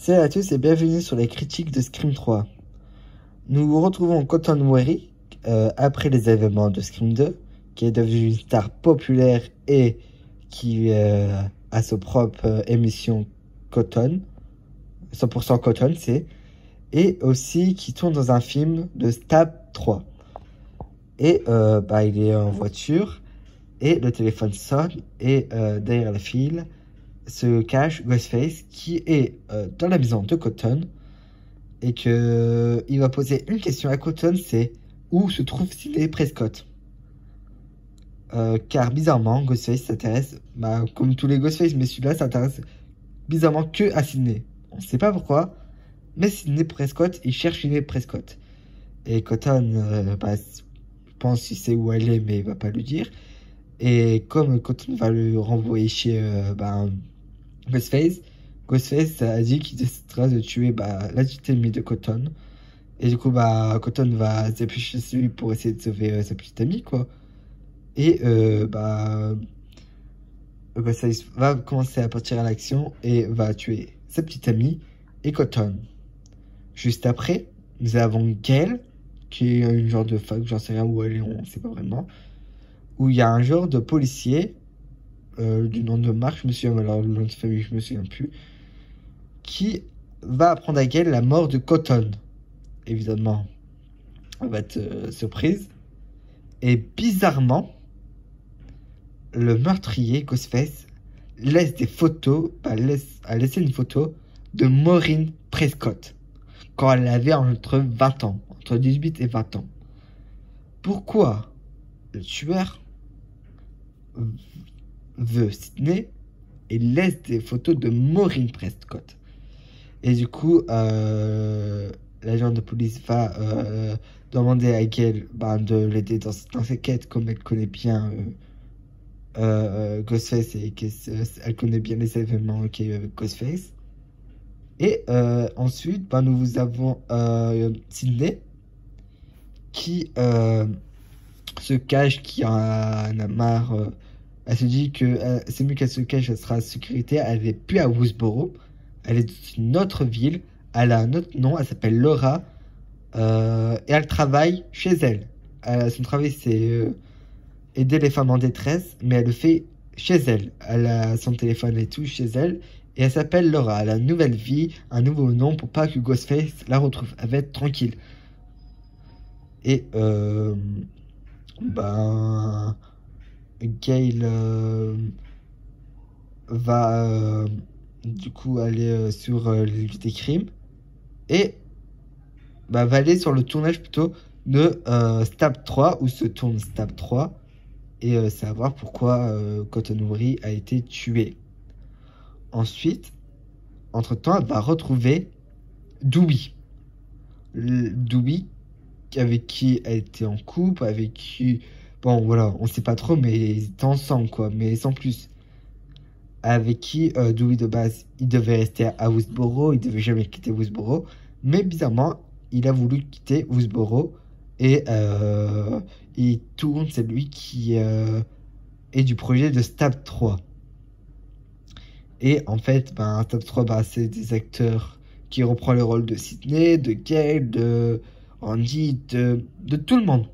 Salut à tous et bienvenue sur les critiques de Scream 3. Nous retrouvons Cotton Weary après les événements de Scream 2, qui est devenu une star populaire et qui a sa propre émission Cotton, 100% Cotton c'est, et aussi qui tourne dans un film de Stab 3. Et il est en voiture et le téléphone sonne et derrière le fil se cache Ghostface qui est dans la maison de Cotton et que il va poser une question à Cotton, c'est où se trouve Sidney Prescott, car bizarrement Ghostface s'intéresse, comme tous les Ghostface, mais celui-là s'intéresse bizarrement que à Sidney. On ne sait pas pourquoi, mais Sidney Prescott, il cherche Sidney Prescott et Cotton je pense qu'il sait où elle est mais il va pas lui dire, et comme Cotton va le renvoyer chez Ghostface a dit qu'il décidera de tuer la petite amie de Cotton. Et du coup, Cotton va se dépêcher chez lui pour essayer de sauver sa petite amie, quoi. Et Ghostface va commencer à partir à l'action et va tuer sa petite amie et Cotton. Juste après, nous avons Gail, qui est une genre de fac, j'en sais rien où elle est, on sait pas vraiment. Où il y a un genre de policier, du nom de Marc, je me souviens, alors le nom de famille, je me souviens plus, qui va apprendre à Gail la mort de Cotton. Évidemment, elle va être surprise. Et bizarrement, le meurtrier, Ghostface, laisse des photos, a laissé une photo de Maureen Prescott, quand elle avait entre 20 ans, entre 18 et 20 ans. Pourquoi le tueur veut Sidney et laisse des photos de Maureen Prescott? Et du coup, l'agent de police va demander à Gail de l'aider dans ses quêtes, comme elle connaît bien Ghostface et qu'elle connaît bien les événements qu'est Ghostface. Et ensuite, nous avons Sidney qui se cache, qui en a marre. Elle se dit que c'est mieux qu'elle se cache, elle sera en sécurité. Elle n'est plus à Woodsboro, elle est dans une autre ville, elle a un autre nom, elle s'appelle Laura, et elle travaille chez elle. Son travail c'est aider les femmes en détresse, mais elle le fait chez elle. Elle a son téléphone et tout chez elle, et elle s'appelle Laura. Elle a une nouvelle vie, un nouveau nom pour pas que Ghostface la retrouve. Elle va être tranquille. Et Gail va du coup aller sur les lieux des crimes et va aller sur le tournage plutôt de Stab 3 où se tourne Stab 3 et savoir pourquoi Cotton Weary a été tué. Ensuite, entre-temps, elle va retrouver Dewey. Dewey avec qui elle était en couple, avec qui... Bon, voilà, on sait pas trop, mais ils étaient ensemble, quoi, mais sans plus. Avec qui Dewey de base, il devait rester à Woodsboro, il devait jamais quitter Woodsboro, mais bizarrement, il a voulu quitter Woodsboro et il tourne, c'est lui qui est du projet de Stab 3. Et en fait, Stab 3, c'est des acteurs qui reprend le rôle de Sidney, de Gail, de Randy, de tout le monde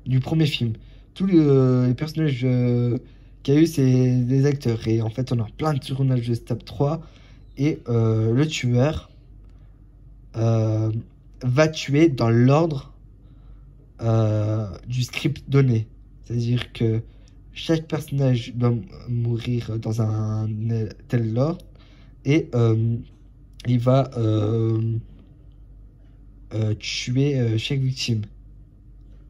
du premier film. Tous les personnages qu'il y a eu, c'est des acteurs. Et en fait, on a plein de tournages de Stab 3. Et le tueur va tuer dans l'ordre du script donné. C'est-à-dire que chaque personnage doit mourir dans un tel ordre. Et il va tuer chaque victime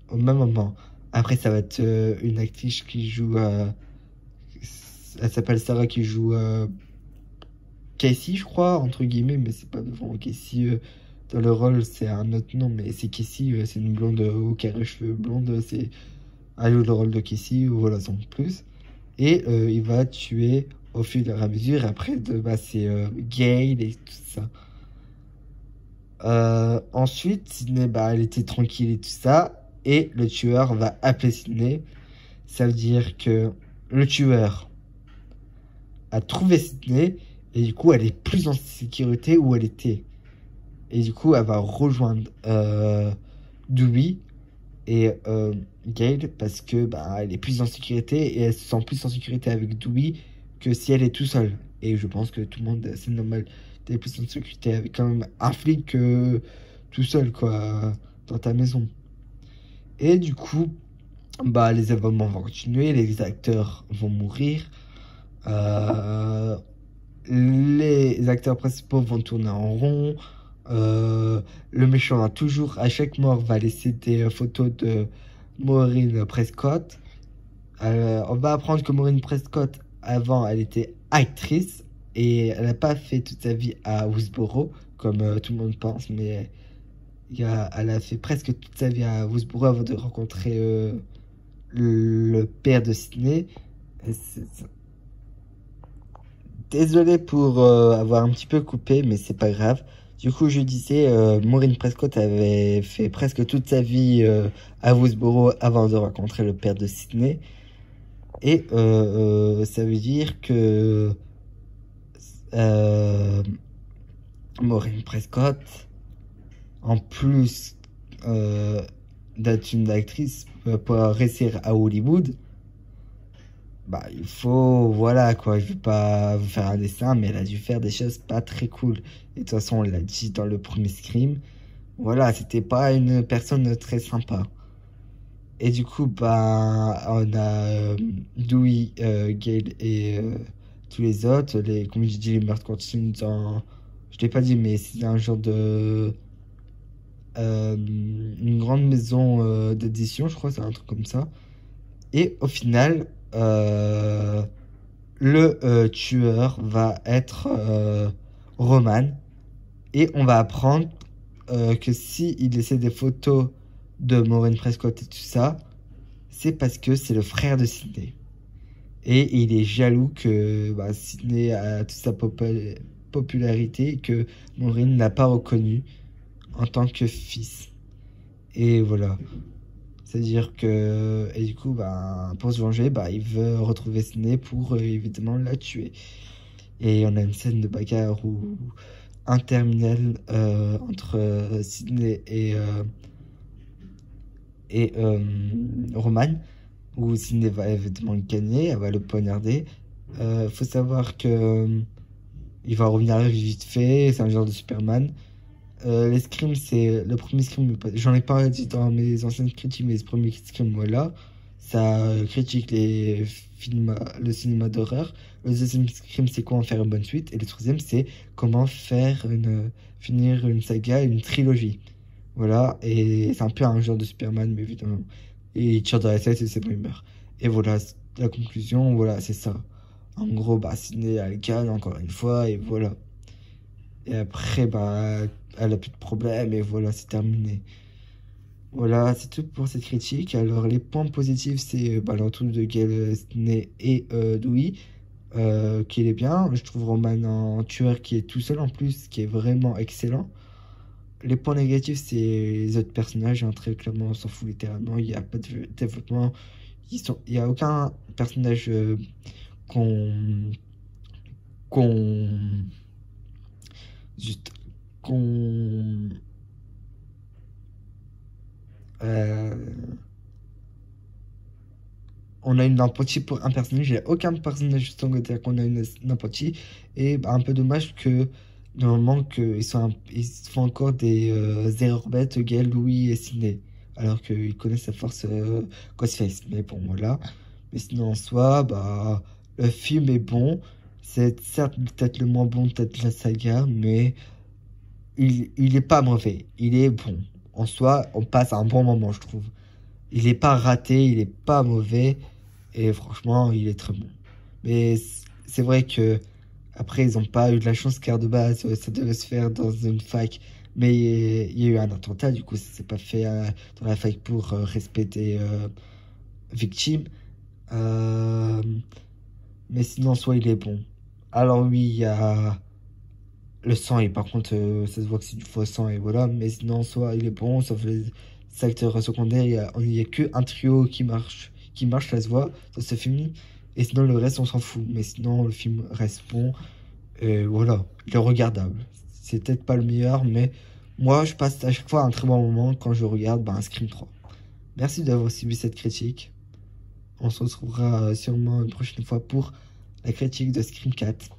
au même moment. Après, ça va être une actrice qui joue... elle s'appelle Sarah, qui joue Casey, je crois, entre guillemets, mais c'est pas vraiment Casey. Dans le rôle, c'est un autre nom, mais c'est Casey, c'est une blonde au carré cheveux blonde, c'est... Elle joue le rôle de Casey, voilà, sans plus. Et il va tuer au fur et à mesure, après, c'est Gail et tout ça. Ensuite, Sidney, elle était tranquille et tout ça. Et le tueur va appeler Sidney. Ça veut dire que le tueur a trouvé Sidney Et du coup, elle est plus en sécurité où elle était. Et du coup, elle va rejoindre Dewey et Gale parce que bah, elle est plus en sécurité et elle se sent plus en sécurité avec Dewey que si elle est tout seule. Et je pense que tout le monde, c'est normal d'être plus en sécurité avec quand même un flic tout seul, quoi, dans ta maison. Et du coup, bah, les événements vont continuer, les acteurs vont mourir, euh, les acteurs principaux vont tourner en rond. Le méchant a toujours, à chaque mort, va laisser des photos de Maureen Prescott. On va apprendre que Maureen Prescott, avant, elle était actrice et elle n'a pas fait toute sa vie à Woodsboro, comme tout le monde pense, mais elle a fait presque toute sa vie à Woodsboro avant de rencontrer le père de Sydney. Désolé pour avoir un petit peu coupé, mais c'est pas grave. Du coup, je disais, Maureen Prescott avait fait presque toute sa vie à Woodsboro avant de rencontrer le père de Sydney. Et ça veut dire que Maureen Prescott, en plus d'être une actrice pour réussir à Hollywood, bah, il faut, voilà quoi, je vais pas vous faire un dessin, mais elle a dû faire des choses pas très cool. Et de toute façon, on l'a dit dans le premier Scream, voilà, c'était pas une personne très sympa. Et du coup, bah, on a Dewey, Gale et tous les autres. Comme je dis, les meurtres continuent dans. Je l'ai pas dit, mais c'est un genre de. Une grande maison d'édition, je crois, c'est un truc comme ça. Et au final, le tueur va être Roman. Et on va apprendre que si il laissait des photos de Maureen Prescott et tout ça, c'est parce que c'est le frère de Sydney. Et il est jaloux que bah, Sydney a toute sa popularité et que Maureen n'a pas reconnu en tant que fils. Et voilà. C'est-à-dire que... Et du coup, bah, pour se venger, bah, il veut retrouver Sydney pour évidemment la tuer. Et on a une scène de bagarre où interminable entre Sydney et Roman, où Sydney va évidemment gagner, elle va le poignarder. Faut savoir que il va revenir vite fait, c'est un genre de Superman. Les scrims, c'est le premier scrim, j'en ai pas dit dans mes anciennes critiques, mais ce premier scrim, voilà, ça critique les films, le cinéma d'horreur. Le deuxième scrim, c'est comment faire une bonne suite, et le troisième, c'est comment finir une saga, une trilogie. Voilà, et c'est un peu un genre de Superman, mais évidemment. Et il tire dans la tête et c'est bon, il meurt. Et voilà, la conclusion, voilà, c'est ça. En gros, bah, Sydney, elle gagne encore une fois, et voilà. Et après, bah, elle a plus de problème, et voilà, c'est terminé. Voilà, c'est tout pour cette critique. Alors, les points positifs, c'est bah, l'entour de Gale, Sydney et Dewey, qui est bien. Je trouve Roman en tueur qui est tout seul en plus, qui est vraiment excellent. Les points négatifs, c'est les autres personnages, hein, très clairement, on s'en fout littéralement. Il n'y a pas de développement. Il n'y a aucun personnage qu'on. qu'on. juste. qu'on. euh, on a une empathie pour un personnage. Il n'y a aucun personnage secondaire qu'on a une empathie. Et bah, un peu dommage que. Normalement, ils font encore des erreurs bêtes, Gale, Louis et Sidney. Alors qu'ils connaissent sa force Ghostface. Mais bon, voilà. Mais sinon, en soi, bah, le film est bon. C'est certes peut-être le moins bon peut-être de la saga, mais il est pas mauvais. Il est bon. En soi, on passe un bon moment, je trouve. Il est pas raté, il est pas mauvais. Et franchement, il est très bon. Mais c'est vrai que après, ils n'ont pas eu de la chance car de base, ça devait se faire dans une fac. Mais il y a eu un attentat, du coup, ça s'est pas fait dans la fac pour respecter victimes. Euh, mais sinon, soit il est bon. Alors oui, il y a le sang, et par contre, ça se voit que c'est du faux sang, et voilà. Mais sinon, soit il est bon, sauf les acteurs secondaires, il y a que un trio qui marche, ça se voit, ça se film. Et sinon, le reste, on s'en fout. Mais sinon, le film reste bon. Et voilà, il est regardable. C'est peut-être pas le meilleur, mais moi, je passe à chaque fois un très bon moment quand je regarde un Scream 3. Merci d'avoir suivi cette critique. On se retrouvera sûrement une prochaine fois pour la critique de Scream 4.